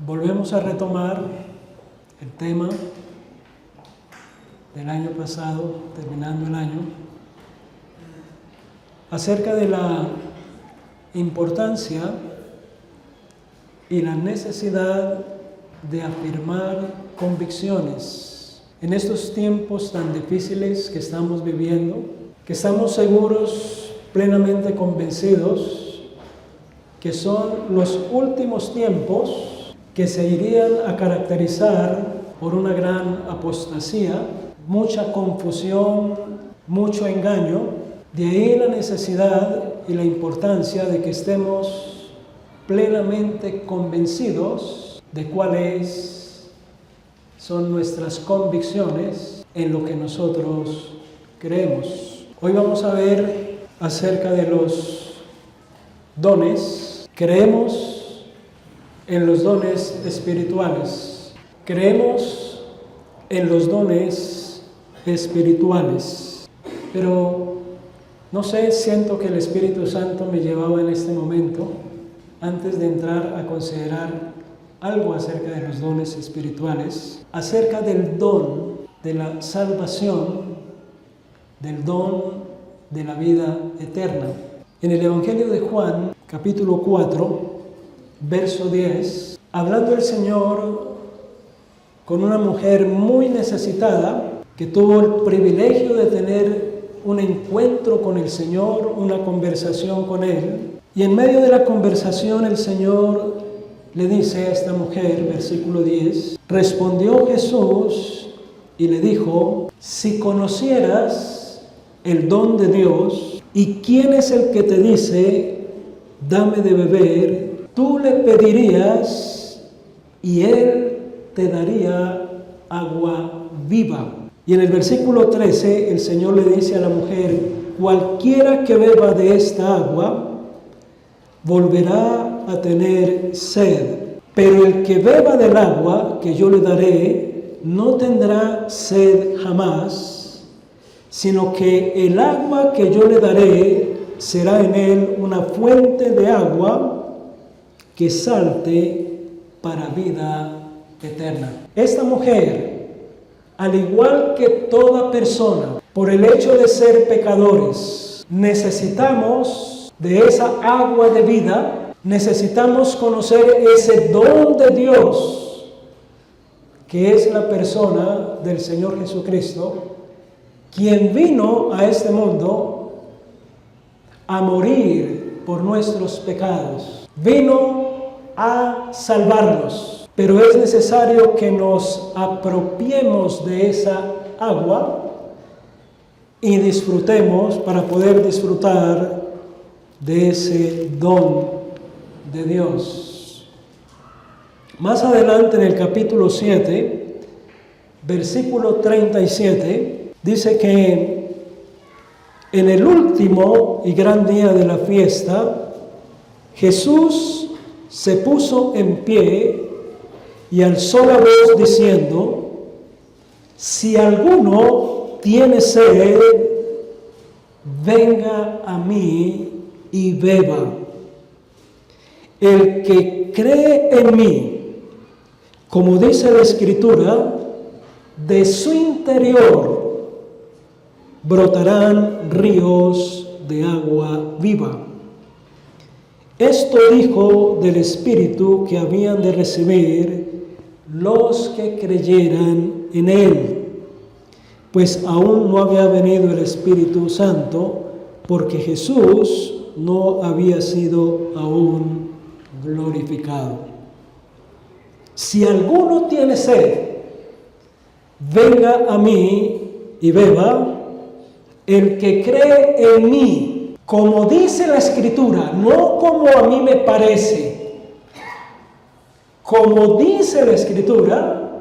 Volvemos a retomar el tema del año pasado, terminando el año, acerca de la importancia y la necesidad de afirmar convicciones en estos tiempos tan difíciles que estamos viviendo, que estamos seguros, plenamente convencidos, que son los últimos tiempos que se irían a caracterizar por una gran apostasía, mucha confusión, mucho engaño. De ahí la necesidad y la importancia de que estemos plenamente convencidos de cuáles son nuestras convicciones en lo que nosotros creemos. Hoy vamos a ver acerca de los dones. Creemos en los dones espirituales. Creemos en los dones espirituales. Pero no sé, siento que el Espíritu Santo me llevaba en este momento, antes de entrar a considerar algo acerca de los dones espirituales, acerca del don de la salvación, del don de la vida eterna. En el Evangelio de Juan, capítulo 4, verso 10, hablando el Señor con una mujer muy necesitada, que tuvo el privilegio de tener un encuentro con el Señor, una conversación con Él, y en medio de la conversación el Señor le dice a esta mujer, versículo 10, respondió Jesús y le dijo, si conocieras el don de Dios y quién es el que te dice, dame de beber, tú le pedirías y Él te daría agua viva. Y en el versículo 13 el Señor le dice a la mujer, cualquiera que beba de esta agua volverá a tener sed, pero el que beba del agua que yo le daré no tendrá sed jamás, sino que el agua que yo le daré será en él una fuente de agua que salte para vida eterna. Esta mujer, al igual que toda persona, por el hecho de ser pecadores, necesitamos de esa agua de vida, necesitamos conocer ese don de Dios, que es la persona del Señor Jesucristo, quien vino a este mundo a morir por nuestros pecados, vino a salvarnos. Pero es necesario que nos apropiemos de esa agua y disfrutemos para poder disfrutar de ese don de Dios. Más adelante en el capítulo 7, versículo 37, dice que en el último y gran día de la fiesta, Jesús se puso en pie y alzó la voz diciendo, si alguno tiene sed, venga a mí y beba. El que cree en mí, como dice la Escritura, de su interior brotarán ríos de agua viva. Esto dijo del Espíritu que habían de recibir los que creyeran en Él, pues aún no había venido el Espíritu Santo, porque Jesús no había sido aún glorificado. Si alguno tiene sed, venga a mí y beba. El que cree en mí, como dice la Escritura, no como a mí me parece, como dice la Escritura,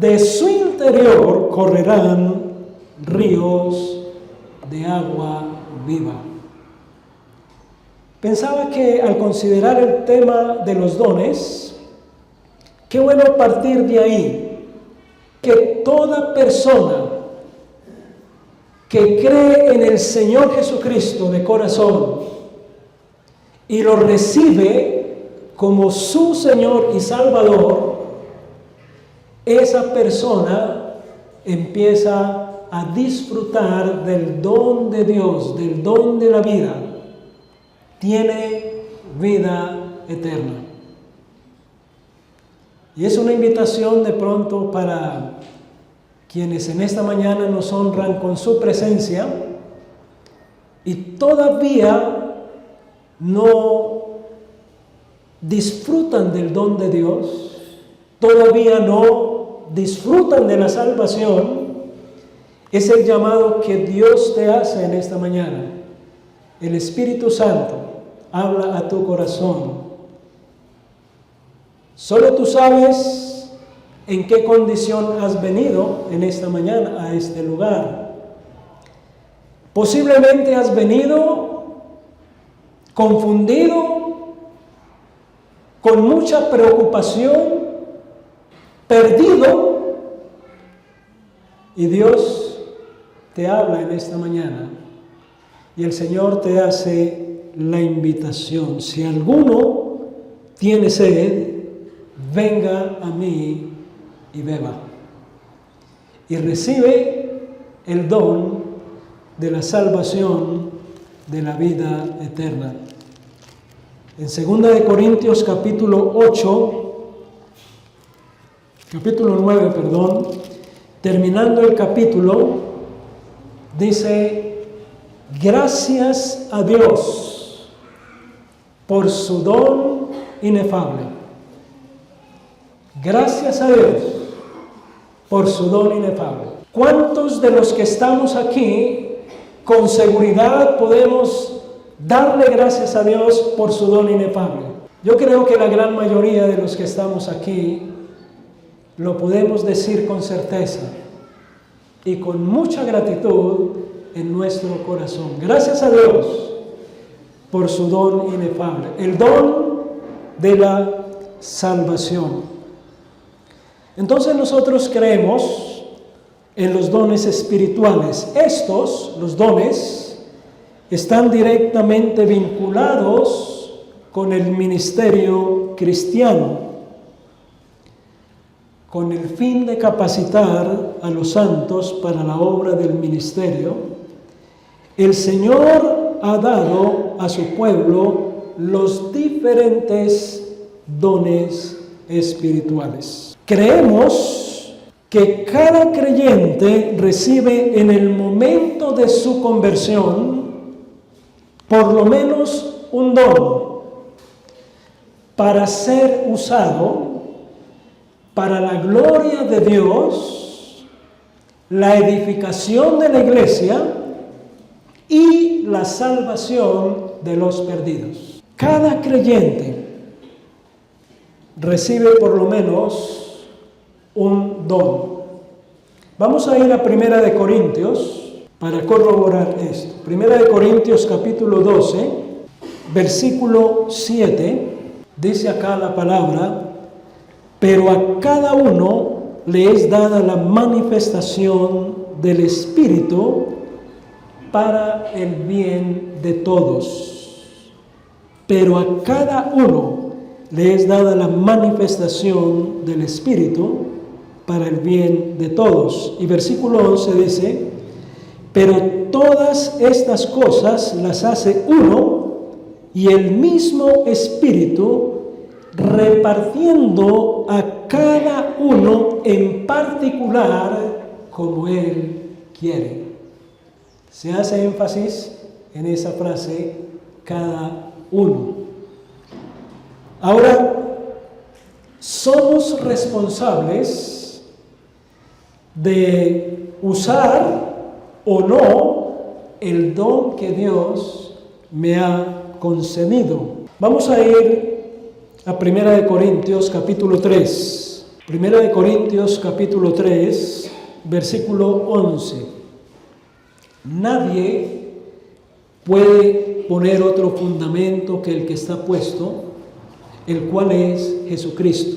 de su interior correrán ríos de agua viva. Pensaba que al considerar el tema de los dones, qué bueno partir de ahí, que toda persona que cree en el Señor Jesucristo de corazón y lo recibe como su Señor y Salvador, esa persona empieza a disfrutar del don de Dios, del don de la vida. Tiene vida eterna. Y es una invitación de pronto para quienes en esta mañana nos honran con su presencia y todavía no disfrutan del don de Dios, todavía no disfrutan de la salvación. Es el llamado que Dios te hace en esta mañana. El Espíritu Santo habla a tu corazón. Solo tú sabes en qué condición has venido en esta mañana a este lugar. Posiblemente has venido confundido, con mucha preocupación, perdido, y Dios te habla en esta mañana y el Señor te hace la invitación: si alguno tiene sed, venga a mí y beba, y recibe el don de la salvación, de la vida eterna. En 2 Corintios capítulo 9, terminando el capítulo, dice: gracias a Dios por su don inefable. Gracias a Dios por su don inefable. ¿Cuántos de los que estamos aquí con seguridad podemos darle gracias a Dios por su don inefable? Yo creo que la gran mayoría de los que estamos aquí lo podemos decir con certeza y con mucha gratitud en nuestro corazón. Gracias a Dios por su don inefable, el don de la salvación. Entonces nosotros creemos en los dones espirituales. Estos, los dones, están directamente vinculados con el ministerio cristiano, con el fin de capacitar a los santos para la obra del ministerio. El Señor ha dado a su pueblo los diferentes dones espirituales. Creemos que cada creyente recibe en el momento de su conversión por lo menos un don para ser usado para la gloria de Dios, la edificación de la iglesia y la salvación de los perdidos. Cada creyente recibe por lo menos un don. Vamos a ir a 1 Corintios para corroborar esto. 1 Corintios capítulo 12, versículo 7, dice acá la palabra: pero a cada uno le es dada la manifestación del Espíritu para el bien de todos. Pero a cada uno le es dada la manifestación del Espíritu para el bien de todos. Y versículo 11 dice: pero todas estas cosas las hace uno y el mismo Espíritu, repartiendo a cada uno en particular como Él quiere. Se hace énfasis en esa frase, cada uno. Ahora, somos responsables de usar o no el don que Dios me ha concedido. Vamos a ir a 1 Corintios capítulo 3. 1 Corintios capítulo 3, versículo 11. Nadie puede poner otro fundamento que el que está puesto, el cual es Jesucristo.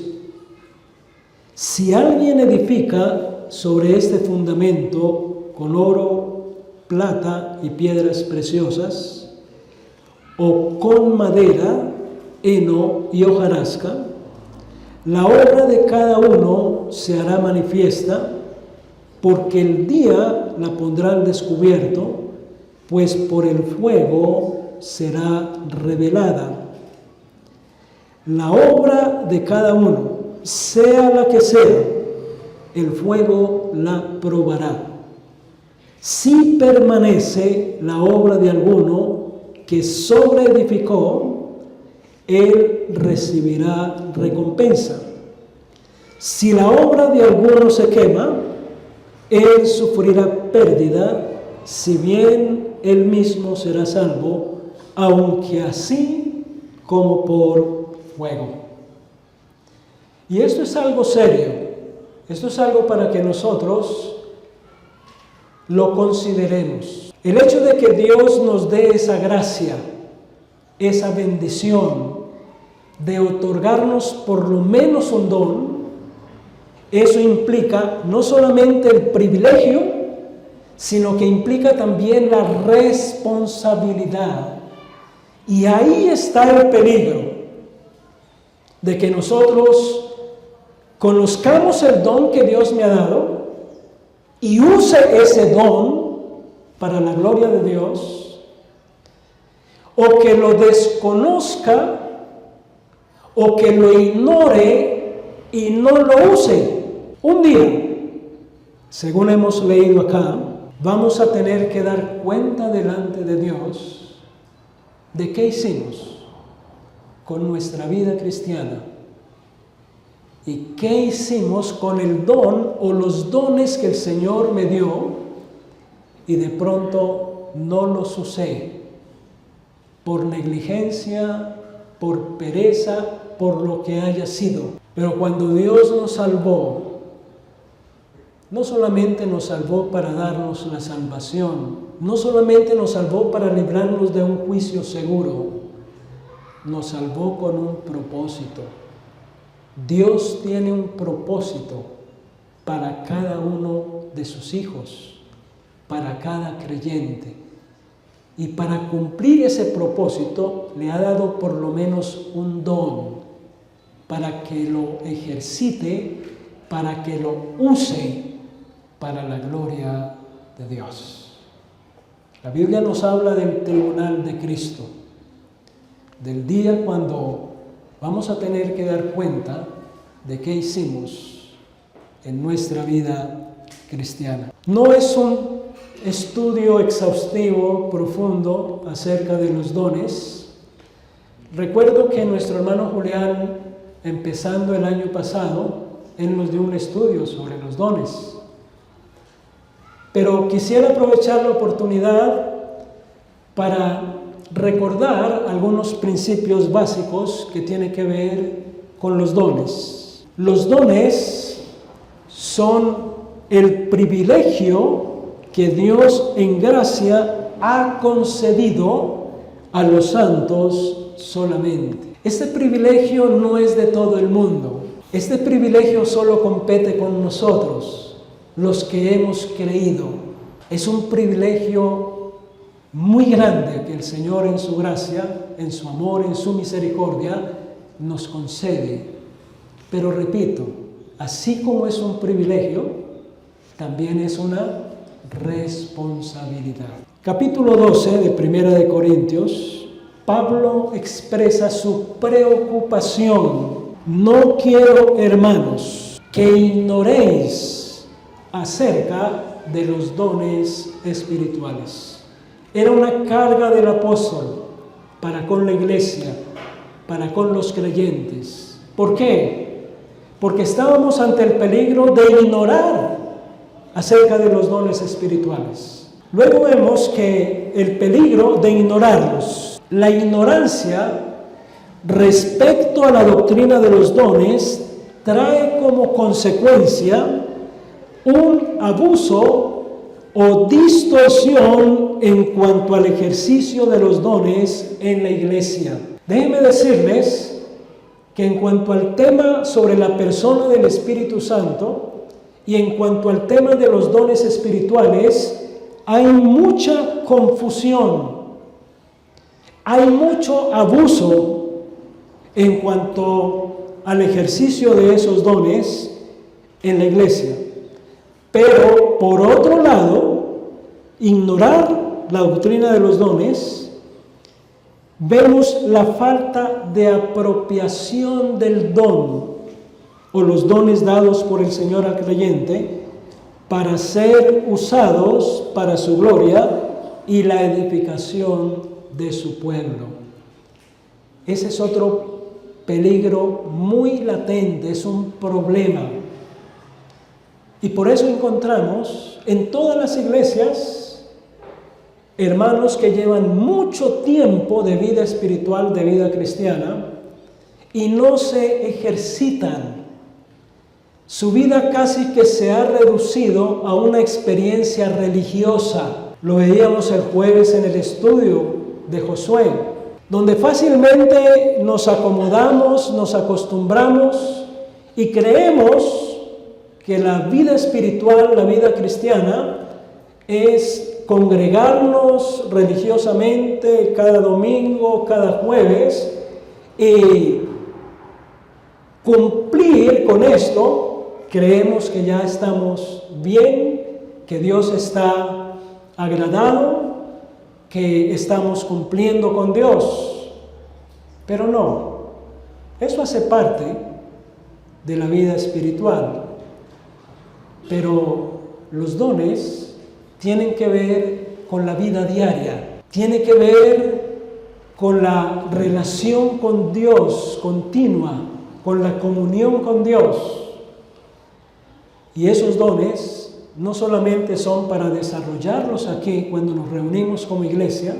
Si alguien edifica sobre este fundamento con oro, plata y piedras preciosas, o con madera, heno y hojarasca, la obra de cada uno se hará manifiesta, porque el día la pondrá al descubierto, pues por el fuego será revelada. La obra de cada uno, sea la que sea, el fuego la probará. Si permanece la obra de alguno que sobreedificó, él recibirá recompensa. Si la obra de alguno se quema, él sufrirá pérdida, si bien él mismo será salvo, aunque así como por fuego. Y esto es algo serio, esto es algo para que nosotros lo consideremos. El hecho de que Dios nos dé esa gracia, esa bendición de otorgarnos por lo menos un don, eso implica no solamente el privilegio, sino que implica también la responsabilidad. Y ahí está el peligro de que nosotros conozcamos el don que Dios me ha dado y use ese don para la gloria de Dios, o que lo desconozca, o que lo ignore y no lo use. Un día, según hemos leído acá, vamos a tener que dar cuenta delante de Dios de qué hicimos con nuestra vida cristiana y qué hicimos con el don o los dones que el Señor me dio y de pronto no los usé por negligencia, por pereza, por lo que haya sido. Pero cuando Dios nos salvó, no solamente nos salvó para darnos la salvación, no solamente nos salvó para librarnos de un juicio seguro, nos salvó con un propósito. Dios tiene un propósito para cada uno de sus hijos, para cada creyente. Y para cumplir ese propósito le ha dado por lo menos un don, para que lo ejercite, para que lo use para la gloria de Dios. La Biblia nos habla del tribunal de Cristo, del día cuando vamos a tener que dar cuenta de qué hicimos en nuestra vida cristiana. No es un estudio exhaustivo, profundo acerca de los dones. Recuerdo que nuestro hermano Julián, empezando el año pasado, él nos dio un estudio sobre los dones. Pero quisiera aprovechar la oportunidad para recordar algunos principios básicos que tienen que ver con los dones. Los dones son el privilegio que Dios en gracia ha concedido a los santos solamente. Este privilegio no es de todo el mundo. Este privilegio solo compete con nosotros, los que hemos creído. Es un privilegio muy grande que el Señor en su gracia, en su amor, en su misericordia, nos concede. Pero repito, así como es un privilegio, también es una responsabilidad. Capítulo 12 de Primera de Corintios, Pablo expresa su preocupación. No quiero, hermanos, que ignoréis acerca de los dones espirituales. Era una carga del apóstol para con la iglesia, para con los creyentes. ¿Por qué? Porque estábamos ante el peligro de ignorar acerca de los dones espirituales. Luego vemos que el peligro de ignorarlos, la ignorancia respecto a la doctrina de los dones, trae como consecuencia un abuso o distorsión en cuanto al ejercicio de los dones en la iglesia. Déjenme decirles que en cuanto al tema sobre la persona del Espíritu Santo y en cuanto al tema de los dones espirituales, hay mucha confusión, hay mucho abuso en cuanto al ejercicio de esos dones en la iglesia. Pero, por otro lado, ignorar la doctrina de los dones, vemos la falta de apropiación del don o los dones dados por el Señor al creyente para ser usados para su gloria y la edificación de su pueblo. Ese es otro peligro muy latente, es un problema. Y por eso encontramos en todas las iglesias hermanos que llevan mucho tiempo de vida espiritual, de vida cristiana, y no se ejercitan. Su vida casi que se ha reducido a una experiencia religiosa. Lo veíamos el jueves en el estudio de Josué, donde fácilmente nos acomodamos, nos acostumbramos y creemos que la vida espiritual, la vida cristiana, es congregarnos religiosamente cada domingo, cada jueves, y cumplir con esto. Creemos que ya estamos bien, que Dios está agradado, que estamos cumpliendo con Dios. Pero no, eso hace parte de la vida espiritual. Pero los dones tienen que ver con la vida diaria, tiene que ver con la relación con Dios continua, con la comunión con Dios. Y esos dones no solamente son para desarrollarlos aquí cuando nos reunimos como iglesia,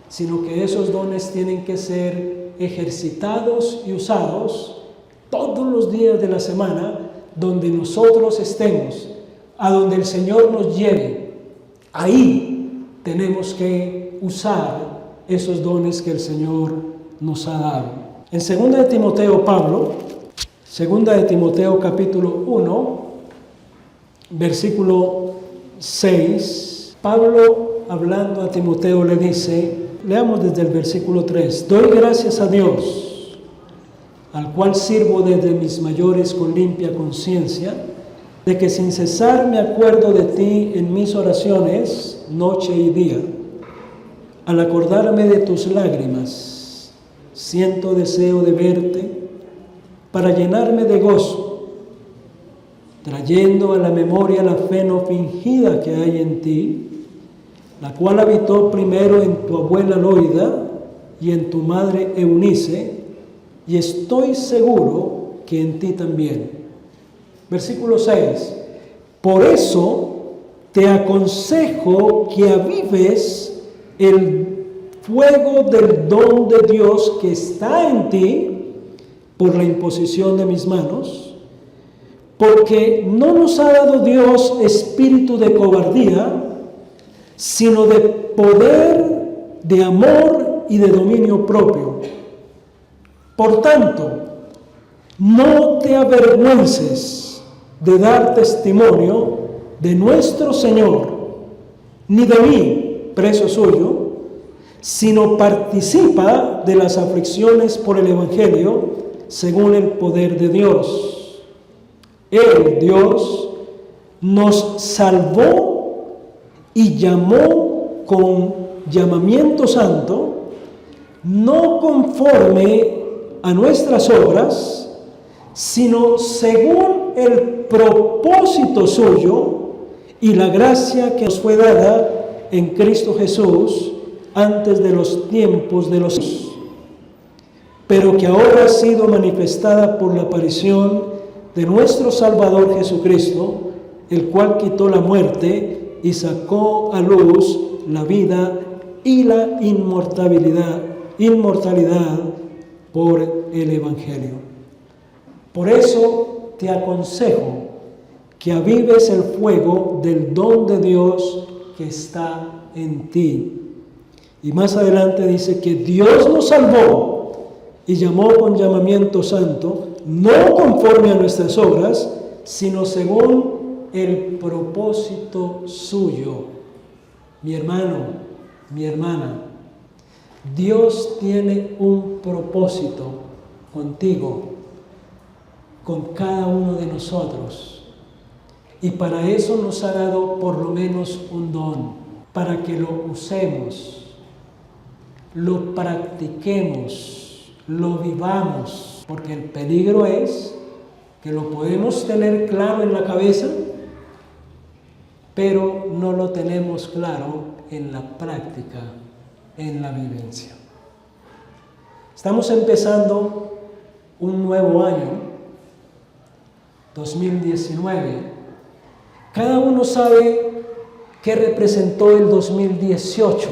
sino que esos dones tienen que ser ejercitados y usados todos los días de la semana, donde nosotros estemos, a donde el Señor nos lleve. Ahí tenemos que usar esos dones que el Señor nos ha dado. En 2 de Timoteo, Pablo, 2 de Timoteo capítulo 1, versículo 6, Pablo hablando a Timoteo le dice, leamos desde el versículo 3, doy gracias a Dios, al cual sirvo desde mis mayores con limpia conciencia, de que sin cesar me acuerdo de ti en mis oraciones, noche y día. Al acordarme de tus lágrimas, siento deseo de verte para llenarme de gozo, trayendo a la memoria la fe no fingida que hay en ti, la cual habitó primero en tu abuela Loida y en tu madre Eunice, y estoy seguro que en ti también. Versículo 6. Por eso te aconsejo que avives el fuego del don de Dios que está en ti por la imposición de mis manos, porque no nos ha dado Dios espíritu de cobardía, sino de poder, de amor y de dominio propio. Por tanto, no te avergüences de dar testimonio de nuestro Señor, ni de mí, preso suyo, sino participa de las aflicciones por el Evangelio según el poder de Dios. Él, Dios, nos salvó y llamó con llamamiento santo, no conforme a nuestras obras, sino según el propósito suyo y la gracia que nos fue dada en Cristo Jesús antes de los tiempos de los siglos, pero que ahora ha sido manifestada por la aparición de nuestro Salvador Jesucristo, el cual quitó la muerte y sacó a luz la vida y la inmortalidad por el Evangelio. Por eso te aconsejo que avives el fuego del don de Dios que está en ti. Y más adelante dice que Dios nos salvó y llamó con llamamiento santo, no conforme a nuestras obras, sino según el propósito suyo. Mi hermano, mi hermana, Dios tiene un propósito contigo, con cada uno de nosotros. Y para eso nos ha dado por lo menos un don, para que lo usemos, lo practiquemos, lo vivamos, porque el peligro es que lo podemos tener claro en la cabeza, pero no lo tenemos claro en la práctica, en la vivencia. Estamos empezando un nuevo año, 2019. Cada uno sabe qué representó el 2018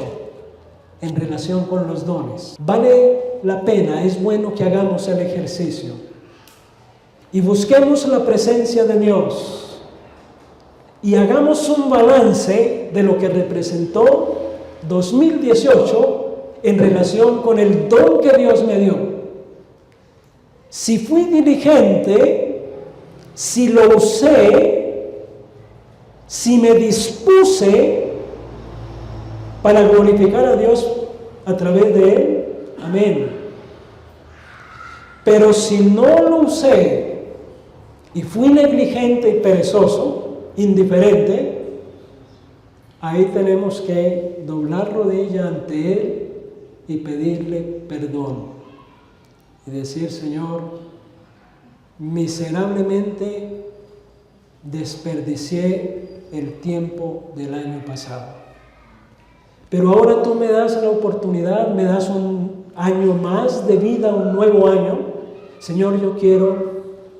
en relación con los dones. Vale la pena, es bueno que hagamos el ejercicio y busquemos la presencia de Dios y hagamos un balance de lo que representó 2018 en relación con el don que Dios me dio. Si fui diligente, si lo usé, si me dispuse para glorificar a Dios a través de Él, amén. Pero si no lo usé y fui negligente y perezoso, indiferente, ahí tenemos que doblar rodilla ante Él y pedirle perdón y decir: Señor, miserablemente desperdicié el tiempo del año pasado, pero ahora tú me das la oportunidad, me das un año más de vida, un nuevo año. Señor, yo quiero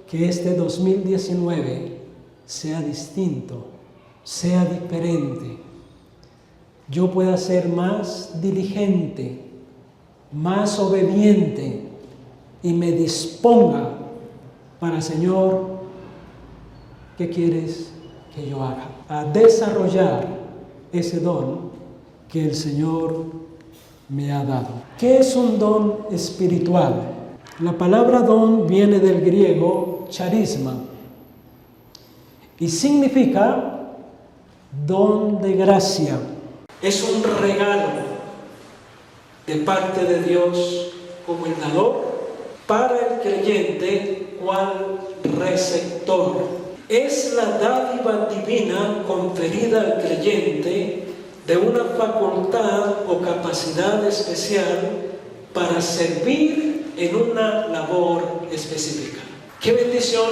que este 2019 sea distinto, sea diferente, yo pueda ser más diligente, más obediente y me disponga para, Señor, ¿qué quieres que yo haga? A desarrollar ese don que el Señor me ha dado. ¿Qué es un don espiritual? La palabra don viene del griego charisma y significa don de gracia. Es un regalo de parte de Dios como el dador para el creyente cual receptor. Es la dádiva divina conferida al creyente de una facultad o capacidad especial para servir en una labor específica. ¿Qué bendición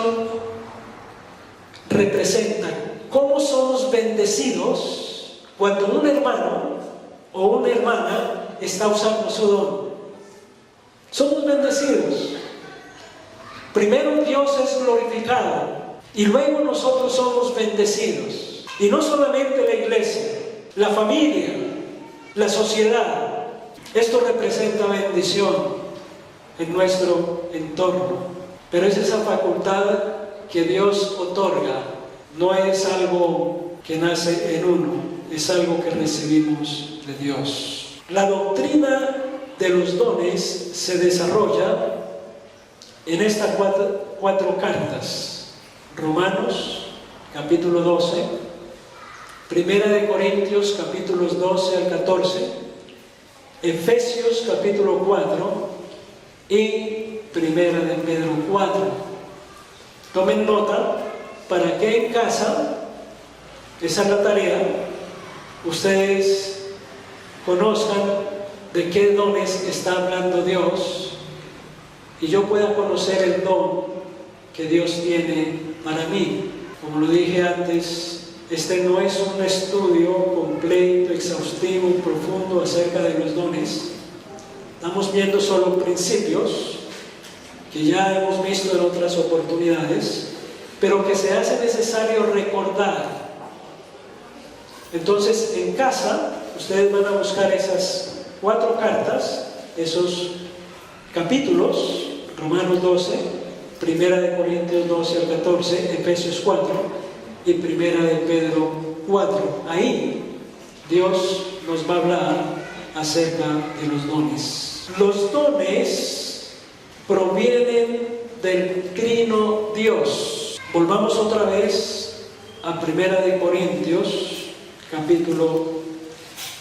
representa? ¿Cómo somos bendecidos cuando un hermano o una hermana está usando su don? Somos bendecidos. Primero Dios es glorificado y luego nosotros somos bendecidos. Y no solamente la iglesia, la familia, la sociedad. Esto representa bendición en nuestro entorno. Pero es esa facultad que Dios otorga. No es algo que nace en uno, es algo que recibimos de Dios. La doctrina de los dones se desarrolla en estas cuatro cartas. Romanos, capítulo 12, Primera de Corintios, capítulos 12 al 14, Efesios, capítulo 4 y Primera de Pedro 4. Tomen nota para que en casa, esa es la tarea, ustedes conozcan de qué dones está hablando Dios y yo pueda conocer el don que Dios tiene para mí. Como lo dije antes, este no es un estudio completo, exhaustivo y profundo acerca de los dones. Estamos viendo solo principios que ya hemos visto en otras oportunidades, pero que se hace necesario recordar. Entonces, en casa, ustedes van a buscar esas 4 cartas, esos capítulos, Romanos 12, Primera de Corintios 12 al 14, Efesios 4 y Primera de Pedro 4. Ahí Dios nos va a hablar acerca de los dones. Los dones provienen del Trino Dios. Volvamos otra vez a Primera de Corintios, capítulo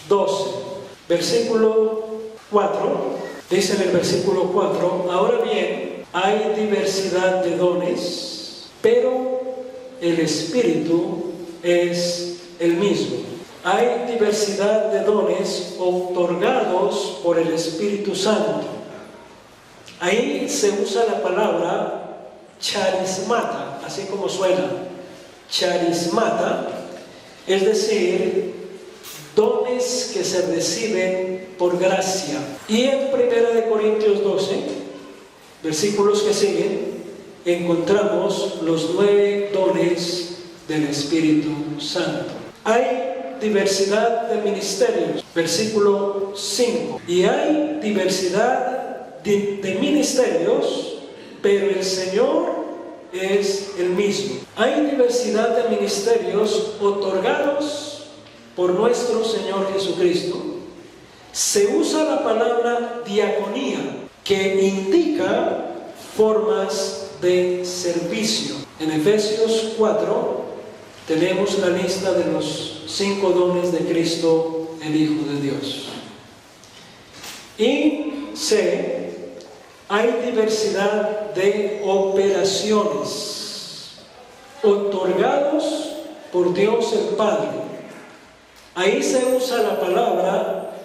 12, versículo 4. Dice en el versículo 4: ahora bien, Hay diversidad de dones, pero el Espíritu es el mismo. Hay diversidad de dones otorgados por el Espíritu Santo. Ahí se usa la palabra charismata, así como suena, charismata, es decir, dones que se reciben por gracia. Y en 1 Corintios 12, versículos que siguen, encontramos los 9 dones del Espíritu Santo. Hay diversidad de ministerios, versículo 5, y hay diversidad de ministerios, pero el Señor es el mismo. Hay diversidad de ministerios otorgados por nuestro Señor Jesucristo. Se usa la palabra diaconía, que indica formas de servicio. En Efesios 4 tenemos la lista de los 5 dones de Cristo, el Hijo de Dios. Y C, hay diversidad de operaciones otorgados por Dios el Padre. Ahí se usa la palabra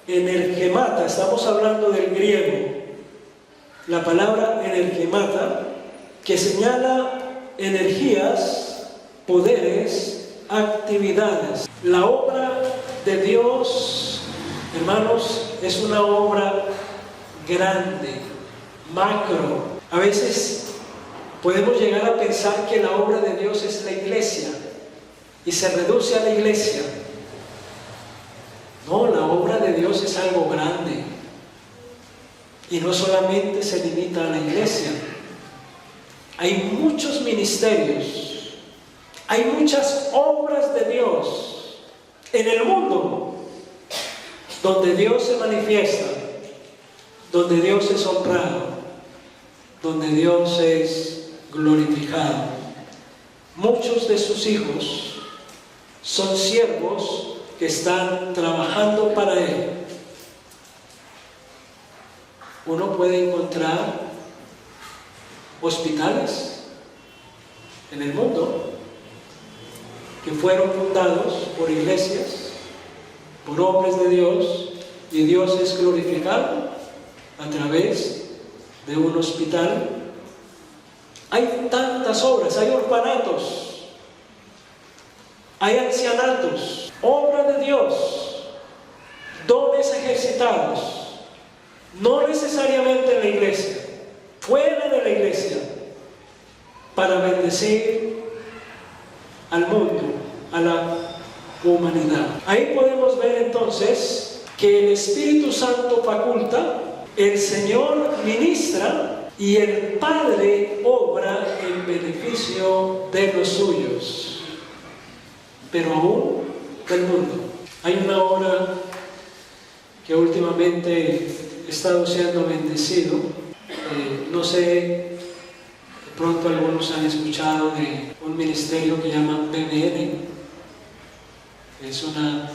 energemata, estamos hablando del griego. La palabra energemata, que señala energías, poderes, actividades. La obra de Dios, hermanos, es una obra grande, macro. A veces podemos llegar a pensar que la obra de Dios es la iglesia y se reduce a la iglesia. No, la obra de Dios es algo grande y no solamente se limita a la iglesia. Hay muchos ministerios, hay muchas obras de Dios en el mundo donde Dios se manifiesta, donde Dios es honrado, donde Dios es glorificado. Muchos de sus hijos son siervos que están trabajando para Él. Uno puede encontrar hospitales en el mundo que fueron fundados por iglesias, por hombres de Dios, y Dios es glorificado a través de un hospital. Hay tantas obras, hay orfanatos, hay ancianatos, obra de Dios, dones ejercitados, no necesariamente en la iglesia, fuera de la iglesia, para bendecir al mundo, a la humanidad. Ahí podemos ver entonces que el Espíritu Santo faculta, el Señor ministra y el Padre obra en beneficio de los suyos, pero aún del mundo. Hay una obra que últimamente he estado siendo bendecido. No sé, de pronto algunos han escuchado de un ministerio que llama BBN. Es una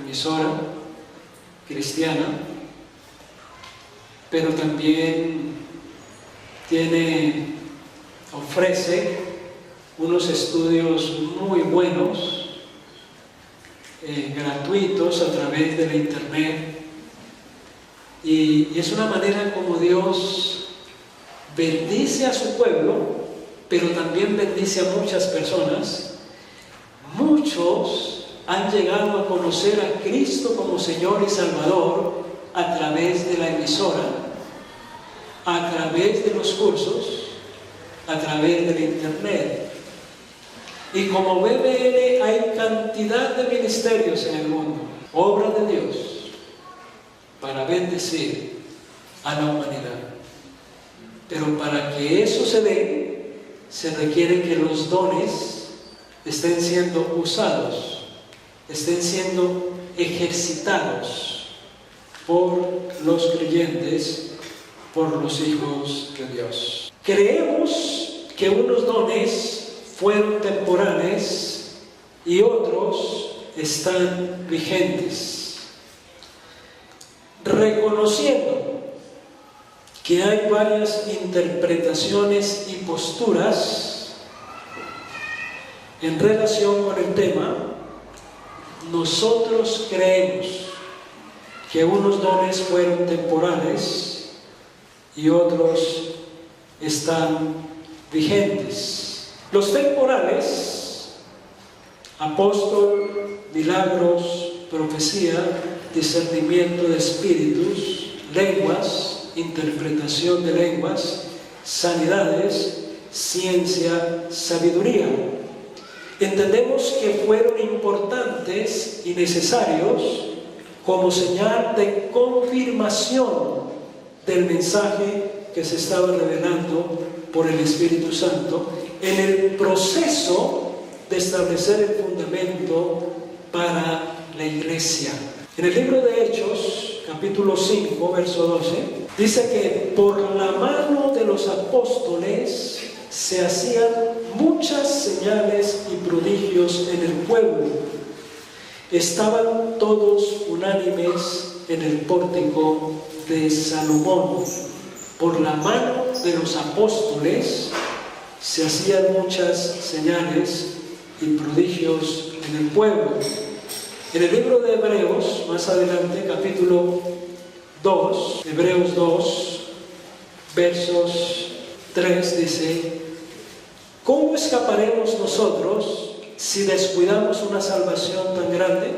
emisora cristiana, pero también ofrece unos estudios muy buenos, gratuitos a través de la internet, y es una manera como Dios bendice a su pueblo, pero también bendice a muchas personas. Muchos han llegado a conocer a Cristo como Señor y Salvador a través de la emisora, a través de los cursos, a través de la internet. Y como BBN hay cantidad de ministerios en el mundo, obra de Dios, para bendecir a la humanidad. Pero para que eso se dé, se requiere que los dones estén siendo usados, estén siendo ejercitados por los creyentes, por los hijos de Dios. Creemos que unos dones fueron temporales y otros están vigentes. Reconociendo que que hay varias interpretaciones y posturas en relación con el tema, nosotros creemos que unos dones fueron temporales y otros están vigentes. Los temporales, apóstol, milagros, profecía, discernimiento de espíritus, lenguas, interpretación de lenguas, sanidades, ciencia, sabiduría. Entendemos que fueron importantes y necesarios como señal de confirmación del mensaje que se estaba revelando por el Espíritu Santo en el proceso de establecer el fundamento para la iglesia. En el libro de Hechos, capítulo 5, verso 12, dice que por la mano de los apóstoles se hacían muchas señales y prodigios en el pueblo. Estaban todos unánimes en el pórtico de Salomón. Por la mano de los apóstoles se hacían muchas señales y prodigios en el pueblo. En el libro de Hebreos, más adelante, capítulo 2, Hebreos 2, versos 3, dice: ¿cómo escaparemos nosotros si descuidamos una salvación tan grande,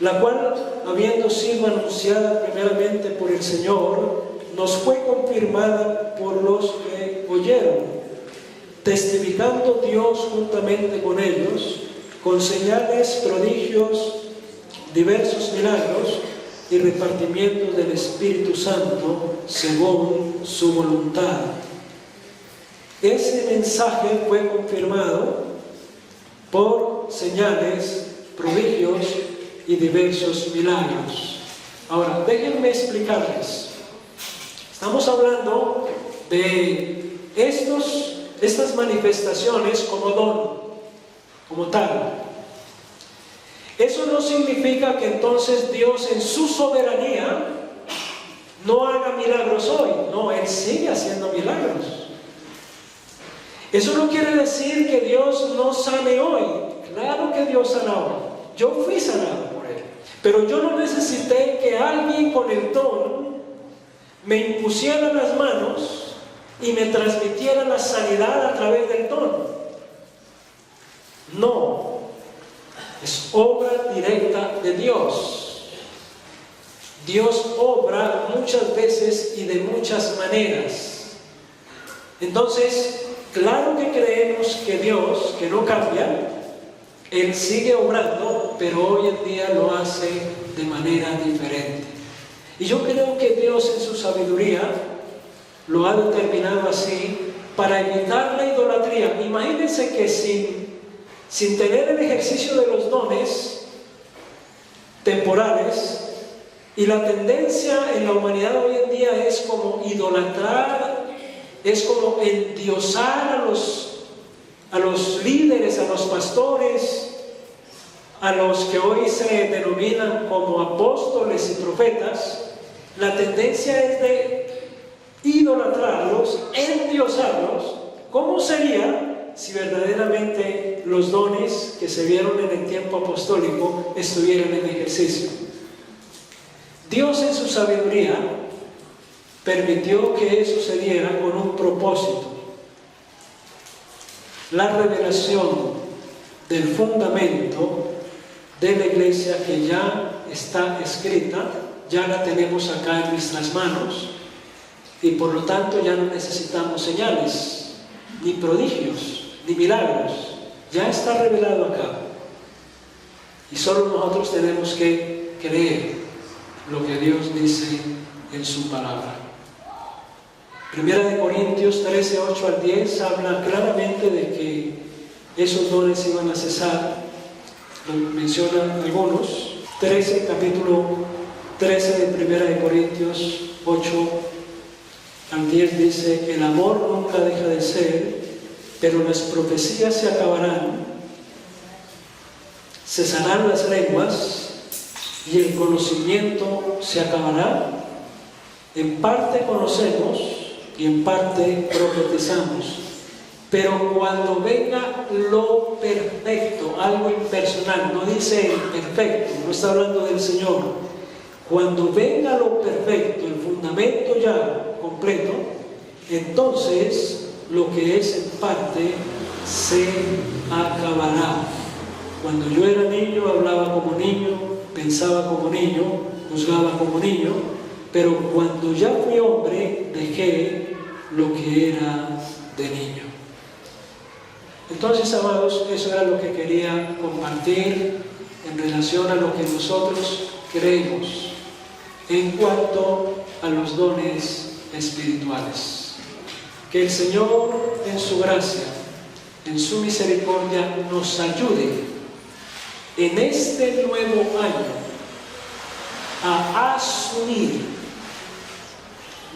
la cual, habiendo sido anunciada primeramente por el Señor, nos fue confirmada por los que oyeron, testificando Dios juntamente con ellos, con señales, prodigios, diversos milagros y repartimiento del Espíritu Santo según su voluntad? Ese mensaje fue confirmado por señales, prodigios y diversos milagros. Ahora, déjenme explicarles. Estamos hablando de estas manifestaciones como don, como tal. Eso no significa que entonces Dios en su soberanía no haga milagros hoy. No, Él sigue haciendo milagros. Eso no quiere decir que Dios no sane hoy. Claro que Dios sana hoy. Yo fui sanado por Él. Pero yo no necesité que alguien con el don me impusiera las manos y me transmitiera la sanidad a través del don. No. Es obra directa de Dios. Dios obra muchas veces y de muchas maneras. Entonces, claro que creemos que Dios, que no cambia, Él sigue obrando, pero hoy en día lo hace de manera diferente. Y yo creo que Dios en su sabiduría lo ha determinado así para evitar la idolatría. Imagínense que sin tener el ejercicio de los dones temporales, y la tendencia en la humanidad hoy en día es como idolatrar, es como endiosar a los líderes, a los pastores, a los que hoy se denominan como apóstoles y profetas. La tendencia es de idolatrarlos, endiosarlos. ¿Cómo sería si verdaderamente los dones que se vieron en el tiempo apostólico estuvieran en ejercicio? Dios en su sabiduría permitió que eso se diera con un propósito. La revelación del fundamento de la iglesia, que ya está escrita, ya la tenemos acá en nuestras manos, y por lo tanto ya no necesitamos señales, ni prodigios, ni milagros. Ya está revelado acá, y solo nosotros tenemos que creer lo que Dios dice en su palabra. Primera de Corintios 13, 8 al 10 habla claramente de que esos dones iban a cesar. Lo mencionan algunos. Capítulo 13 de Primera de Corintios 8 al 10 dice: el amor nunca deja de ser, pero las profecías se acabarán, cesarán las lenguas y el conocimiento se acabará. En parte conocemos y en parte profetizamos. Pero cuando venga lo perfecto, algo impersonal, no dice perfecto, no está hablando del Señor. Cuando venga lo perfecto, el fundamento ya completo, entonces lo que es en parte se acabará. Cuando yo era niño, hablaba como niño, pensaba como niño, juzgaba como niño, pero cuando ya fui hombre, dejé lo que era de niño. Entonces, amados, eso era lo que quería compartir en relación a lo que nosotros creemos en cuanto a los dones espirituales. Que el Señor, en su gracia, en su misericordia, nos ayude en este nuevo año a asumir,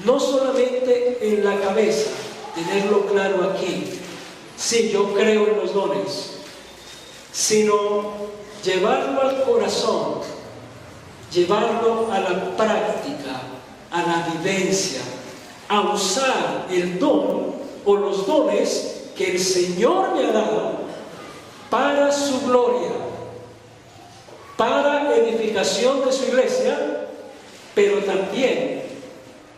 no solamente en la cabeza, tenerlo claro aquí, sí, yo creo en los dones, sino llevarlo al corazón, llevarlo a la práctica, a la vivencia, a usar el don o los dones que el Señor me ha dado para su gloria, para edificación de su iglesia, pero también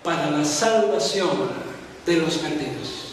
para la salvación de los perdidos.